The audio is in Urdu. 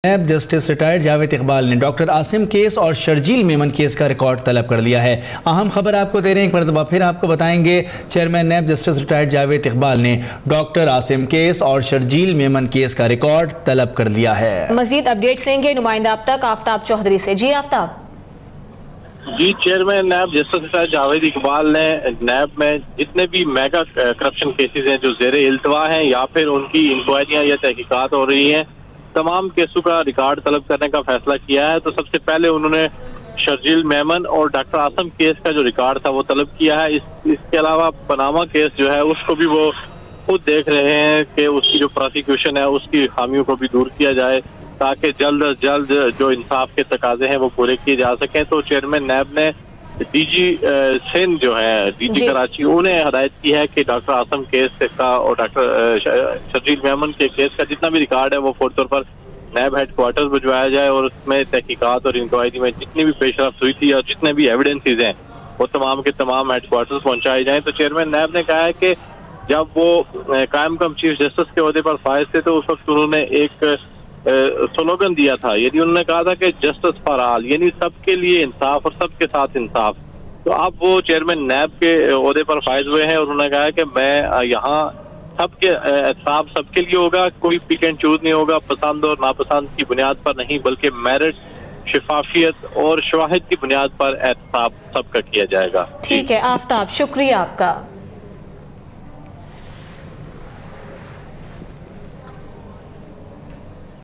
NAB justice retired Javed Iqbal نے ڈاکٹر عاصم کیس اور شرجیل میمن کیس کا ریکارڈ طلب کر لیا ہے۔ اہم خبر آپ کو دے رہے ہیں، ایک مرتبہ پھر آپ کو بتائیں گے۔ Chairman NAB justice retired Javed Iqbal نے ڈاکٹر عاصم کیس اور شرجیل میمن کیس کا ریکارڈ طلب کر لیا ہے۔ مزید اپڈیٹس لیں گے نمائندہ اب تک آفتاب چودھری سے۔ جی آفتاب۔ جی، chairman NAB justice retired Javed Iqbal نے نیب میں جتنے بھی میگا کرپشن کیسز ہیں جو زیر التوا ہیں یا پھر ان کی انکوائریاں یا تحقیقات ہو رہی ہیں، تمام کیسوں کا ریکارڈ طلب کرنے کا فیصلہ کیا ہے۔ تو سب سے پہلے انہوں نے شرجیل میمن اور ڈاکٹر عاصم کیس کا جو ریکارڈ تھا وہ طلب کیا ہے۔ اس کے علاوہ پاناما کیس جو ہے اس کو بھی وہ خود دیکھ رہے ہیں کہ اس کی جو پروسیکیوشن ہے اس کی خامیوں کو بھی دور کیا جائے تاکہ جلد از جلد جو انصاف کے تقاضے ہیں وہ پورے کیے جا سکیں۔ تو چیئرمین نیب نے ڈی جی سندھ جو ہے ڈی جی کراچی انہیں ہدایت کی ہے کہ ڈاکٹر عاصم کیس کا اور ڈاکٹر شرجیل میمن کے کیس کا جتنا بھی ریکارڈ ہے وہ فوری طور پر نیب ہیڈ کوارٹرز بھجوایا جائے اور اس میں تحقیقات اور انکوائری میں جتنی بھی پیش رفت ہوئی تھی اور جتنے بھی ایویڈنسز ہیں وہ تمام کے تمام ہیڈ کوارٹرز پہنچائے جائیں۔ تو چیئرمین نیب نے کہا ہے کہ جب وہ قائم کم چیف جسٹس کے عہدے پر فائز تھے تو اس وقت انہوں نے ایک سلوگن دیا تھا، یعنی انہوں نے کہا تھا کہ جسٹس فار آل، یعنی سب کے لیے انصاف اور سب کے ساتھ انصاف۔ تو اب وہ چیئرمین نیب کے عہدے پر فائز ہوئے ہیں اور انہوں نے کہا کہ میں یہاں سب کے احتساب سب کے لیے ہوگا، کوئی پک اینڈ چوز نہیں ہوگا، پسند اور ناپسند کی بنیاد پر نہیں بلکہ میرٹ، شفافیت اور شواہد کی بنیاد پر احتساب سب کا کیا جائے گا۔ ٹھیک ہے آفتاب، شکریہ آپ کا۔